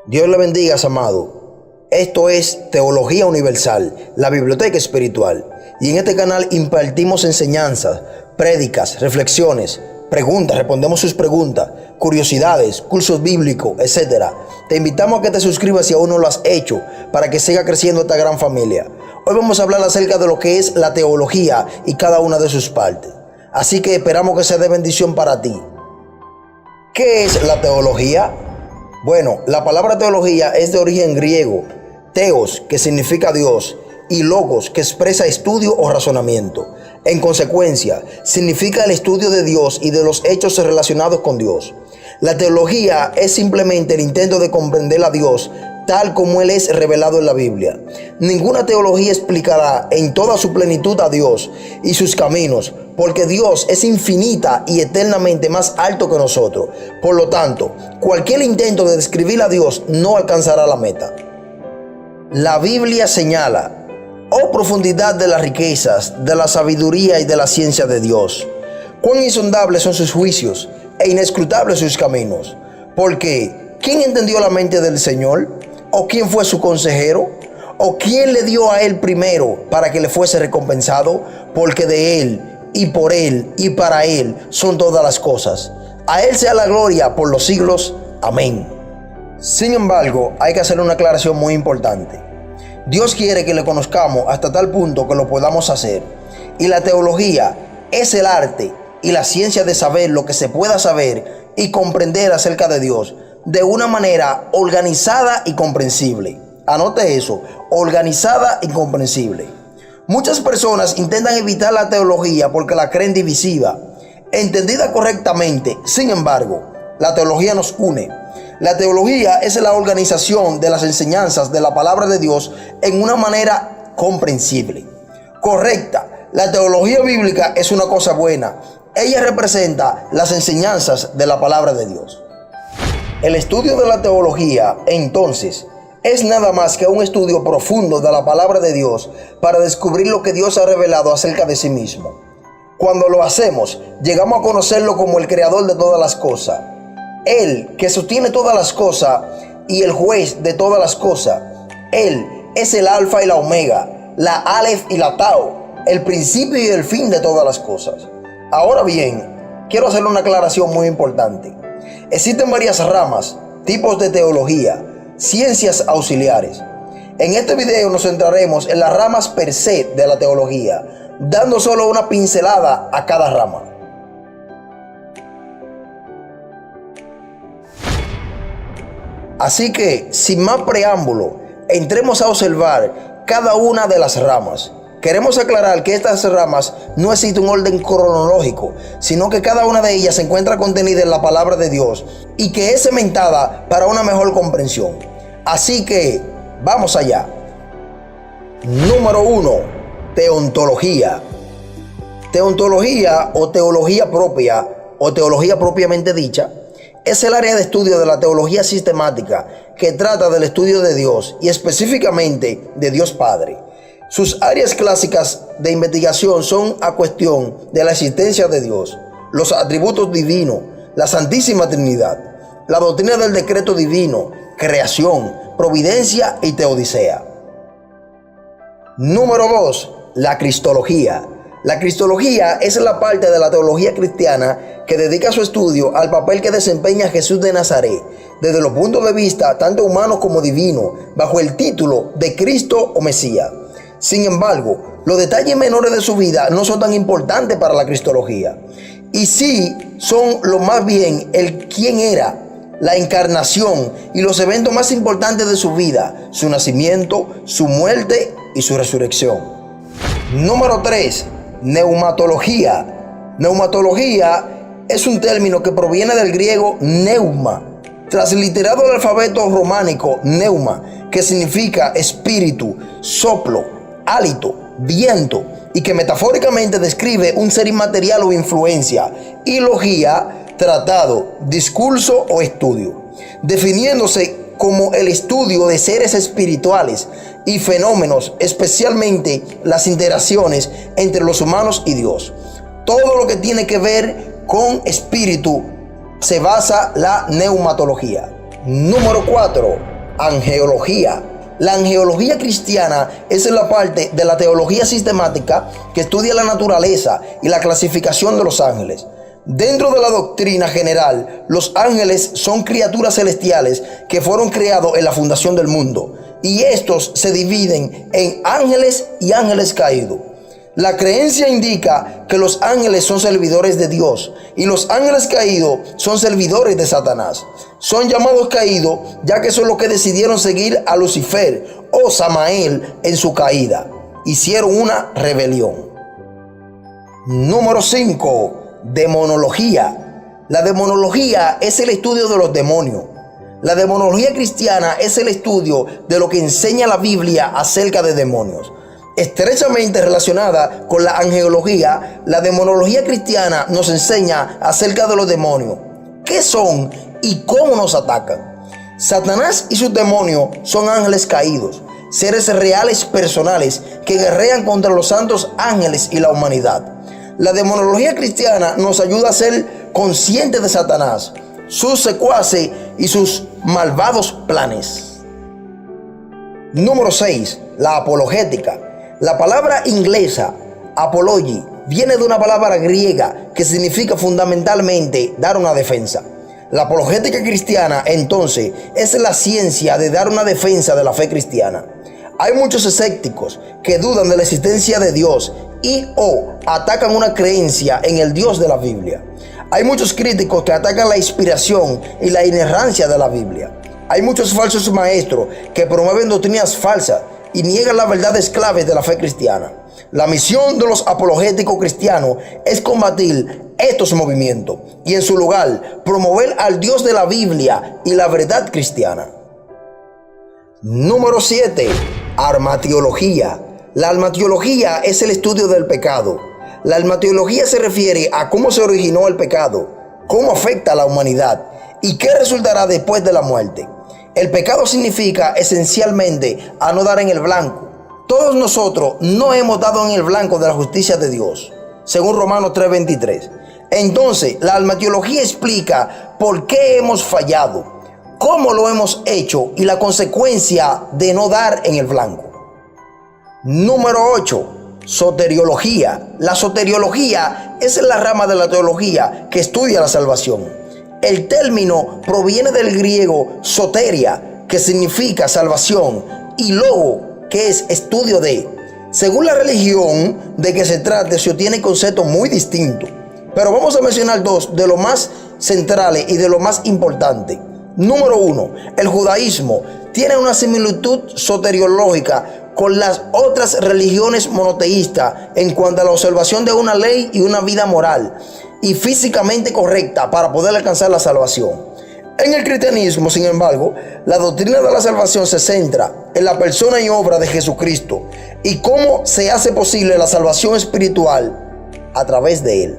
Dios le bendiga, amado. Esto es Teología Universal, la biblioteca espiritual. Y en este canal impartimos enseñanzas, prédicas, reflexiones, preguntas, respondemos sus preguntas, curiosidades, cursos bíblicos, etc. Te invitamos a que te suscribas si aún no lo has hecho, para que siga creciendo esta gran familia. Hoy vamos a hablar acerca de lo que es la teología y cada una de sus partes. Así que esperamos que sea de bendición para ti. ¿Qué es la teología? Bueno, la palabra teología es de origen griego, teos, que significa Dios, y logos, que expresa estudio o razonamiento. En consecuencia, significa el estudio de Dios y de los hechos relacionados con Dios. La teología es simplemente el intento de comprender a Dios tal como Él es revelado en la Biblia. Ninguna teología explicará en toda su plenitud a Dios y sus caminos, porque Dios es infinita y eternamente más alto que nosotros. Por lo tanto, cualquier intento de describir a Dios no alcanzará la meta. La Biblia señala: oh profundidad de las riquezas, de la sabiduría y de la ciencia de Dios. Cuán insondables son sus juicios e inescrutables sus caminos. Porque, ¿quién entendió la mente del Señor? ¿O quién fue su consejero? ¿O quién le dio a Él primero para que le fuese recompensado? Porque de Él, y por Él, y para Él son todas las cosas. A Él sea la gloria por los siglos. Amén. Sin embargo, hay que hacer una aclaración muy importante. Dios quiere que le conozcamos hasta tal punto que lo podamos hacer. Y la teología es el arte y la ciencia de saber lo que se pueda saber y comprender acerca de Dios de una manera organizada y comprensible. Anote eso, organizada y comprensible. Muchas personas intentan evitar la teología porque la creen divisiva. Entendida correctamente, sin embargo, la teología nos une. La teología es la organización de las enseñanzas de la palabra de Dios en una manera comprensible, correcta. La teología bíblica es una cosa buena. Ella representa las enseñanzas de la palabra de Dios. El estudio de la teología, entonces, es nada más que un estudio profundo de la palabra de Dios para descubrir lo que Dios ha revelado acerca de sí mismo. Cuando lo hacemos, llegamos a conocerlo como el creador de todas las cosas. Él que sostiene todas las cosas y el juez de todas las cosas. Él es el alfa y la omega, la alef y la tau, el principio y el fin de todas las cosas. Ahora bien, quiero hacerle una aclaración muy importante. Existen varias ramas, tipos de teología, ciencias auxiliares. En este video nos centraremos en las ramas per se de la teología, dando solo una pincelada a cada rama. Así que, sin más preámbulo, entremos a observar cada una de las ramas. Queremos aclarar que estas ramas no existe un orden cronológico, sino que cada una de ellas se encuentra contenida en la palabra de Dios y que es cementada para una mejor comprensión. Así que, vamos allá. Número 1. Teontología. Teontología o teología propia o teología propiamente dicha es el área de estudio de la teología sistemática que trata del estudio de Dios y específicamente de Dios Padre. Sus áreas clásicas de investigación son a cuestión de la existencia de Dios, los atributos divinos, la Santísima Trinidad, la doctrina del decreto divino, creación, providencia y teodicea. Número 2. La cristología. La cristología es la parte de la teología cristiana que dedica su estudio al papel que desempeña Jesús de Nazaret, desde los puntos de vista tanto humanos como divinos, bajo el título de Cristo o Mesías. Sin embargo, los detalles menores de su vida no son tan importantes para la cristología, y sí son lo más bien el quién era, la encarnación y los eventos más importantes de su vida, su nacimiento, su muerte y su resurrección. Número 3. Neumatología. Neumatología es un término que proviene del griego neuma, transliterado del alfabeto románico neuma, que significa espíritu, soplo, hálito, viento, y que metafóricamente describe un ser inmaterial o influencia, y logía, tratado, discurso o estudio, definiéndose como el estudio de seres espirituales y fenómenos, especialmente las interacciones entre los humanos y Dios. Todo lo que tiene que ver con espíritu se basa la neumatología. Número 4. Angeología. La angeología cristiana es la parte de la teología sistemática que estudia la naturaleza y la clasificación de los ángeles. Dentro de la doctrina general, los ángeles son criaturas celestiales que fueron creados en la fundación del mundo, y estos se dividen en ángeles y ángeles caídos. La creencia indica que los ángeles son servidores de Dios y los ángeles caídos son servidores de Satanás. Son llamados caídos ya que son los que decidieron seguir a Lucifer o Samael en su caída. Hicieron una rebelión. Número 5. Demonología. La demonología es el estudio de los demonios. La demonología cristiana es el estudio de lo que enseña la Biblia acerca de demonios. Estrechamente relacionada con la angeología, la demonología cristiana nos enseña acerca de los demonios, qué son y cómo nos atacan. Satanás y sus demonios son ángeles caídos, seres reales personales que guerrean contra los santos ángeles y la humanidad. La demonología cristiana nos ayuda a ser conscientes de Satanás, sus secuaces y sus malvados planes. Número 6. La apologética. La palabra inglesa, apology, viene de una palabra griega que significa fundamentalmente dar una defensa. La apologética cristiana, entonces, es la ciencia de dar una defensa de la fe cristiana. Hay muchos escépticos que dudan de la existencia de Dios y o atacan una creencia en el Dios de la Biblia. Hay muchos críticos que atacan la inspiración y la inerrancia de la Biblia. Hay muchos falsos maestros que promueven doctrinas falsas y niegan las verdades claves de la fe cristiana. La misión de los apologéticos cristianos es combatir estos movimientos y en su lugar promover al Dios de la Biblia y la verdad cristiana. Número 7. Armatiología. La armatiología es el estudio del pecado. La armatiología se refiere a cómo se originó el pecado, cómo afecta a la humanidad y qué resultará después de la muerte. El pecado significa esencialmente a no dar en el blanco. Todos nosotros no hemos dado en el blanco de la justicia de Dios, según Romanos 3:23. Entonces, la armatiología explica por qué hemos fallado, cómo lo hemos hecho y la consecuencia de no dar en el blanco. Número 8. Soteriología. La soteriología es la rama de la teología que estudia la salvación. El término proviene del griego soteria, que significa salvación, y logo, que es estudio de. Según la religión de que se trate, se obtiene conceptos muy distintos. Pero vamos a mencionar dos de los más centrales y de lo más importantes. Número 1. El judaísmo tiene una similitud soteriológica con las otras religiones monoteístas en cuanto a la observación de una ley y una vida moral y físicamente correcta para poder alcanzar la salvación. En el cristianismo, sin embargo, la doctrina de la salvación se centra en la persona y obra de Jesucristo y cómo se hace posible la salvación espiritual a través de él.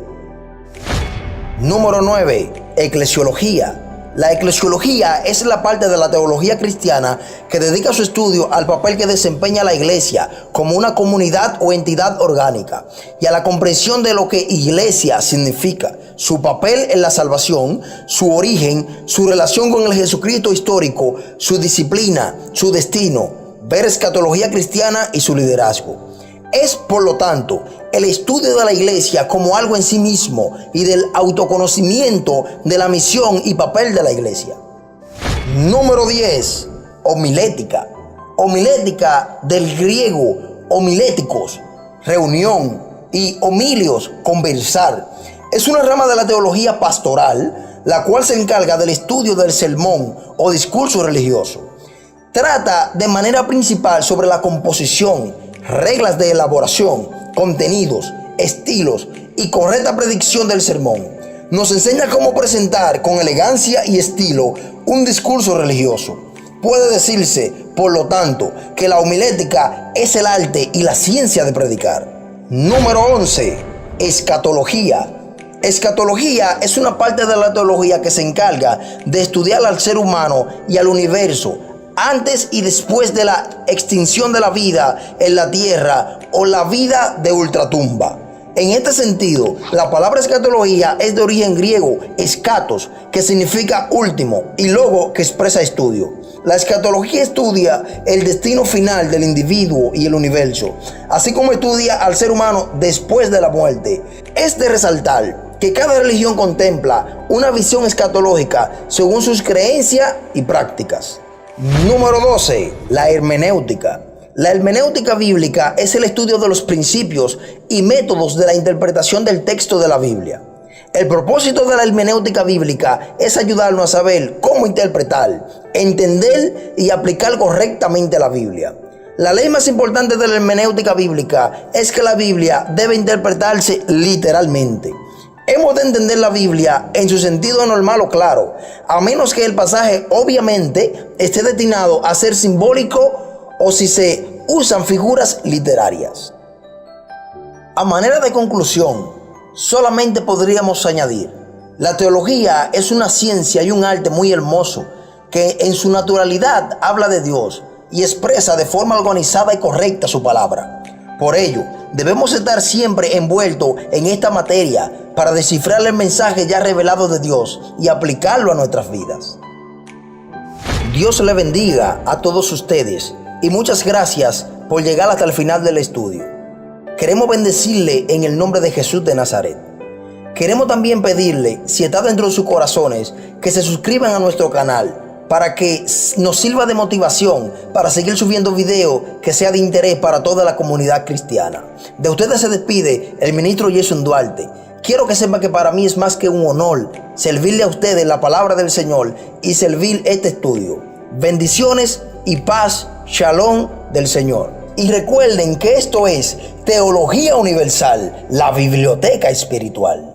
Número 9. Eclesiología. La eclesiología es la parte de la teología cristiana que dedica su estudio al papel que desempeña la iglesia como una comunidad o entidad orgánica y a la comprensión de lo que iglesia significa, su papel en la salvación, su origen, su relación con el Jesucristo histórico, su disciplina, su destino, ver escatología cristiana y su liderazgo. Es, por lo tanto, el estudio de la iglesia como algo en sí mismo y del autoconocimiento de la misión y papel de la iglesia. Número 10. Homilética. Homilética, del griego homiléticos, reunión, y homilios, conversar. Es una rama de la teología pastoral, la cual se encarga del estudio del sermón o discurso religioso. Trata de manera principal sobre la composición, reglas de elaboración, contenidos, estilos y correcta predicción del sermón. Nos enseña cómo presentar con elegancia y estilo un discurso religioso. Puede decirse, por lo tanto, que la homilética es el arte y la ciencia de predicar. Número 11. Escatología. Escatología es una parte de la teología que se encarga de estudiar al ser humano y al universo antes y después de la extinción de la vida en la tierra o la vida de ultratumba. En este sentido, la palabra escatología es de origen griego, escatos, que significa último, y logo, que expresa estudio. La escatología estudia el destino final del individuo y el universo, así como estudia al ser humano después de la muerte. Es de resaltar que cada religión contempla una visión escatológica según sus creencias y prácticas. Número 12. La hermenéutica. La hermenéutica bíblica es el estudio de los principios y métodos de la interpretación del texto de la Biblia. El propósito de la hermenéutica bíblica es ayudarnos a saber cómo interpretar, entender y aplicar correctamente la Biblia. La ley más importante de la hermenéutica bíblica es que la Biblia debe interpretarse literalmente. Hemos de entender la Biblia en su sentido normal o claro, a menos que el pasaje obviamente esté destinado a ser simbólico o si se usan figuras literarias. A manera de conclusión, solamente podríamos añadir, la teología es una ciencia y un arte muy hermoso que en su naturalidad habla de Dios y expresa de forma organizada y correcta su palabra. Por ello, debemos estar siempre envueltos en esta materia para descifrar el mensaje ya revelado de Dios y aplicarlo a nuestras vidas. Dios le bendiga a todos ustedes y muchas gracias por llegar hasta el final del estudio. Queremos bendecirle en el nombre de Jesús de Nazaret. Queremos también pedirle, si está dentro de sus corazones, que se suscriban a nuestro canal para que nos sirva de motivación para seguir subiendo videos que sea de interés para toda la comunidad cristiana. De ustedes se despide el ministro Jason Duarte. Quiero que sepan que para mí es más que un honor servirle a ustedes la palabra del Señor y servir este estudio. Bendiciones y paz, shalom del Señor. Y recuerden que esto es Teología Universal, la biblioteca espiritual.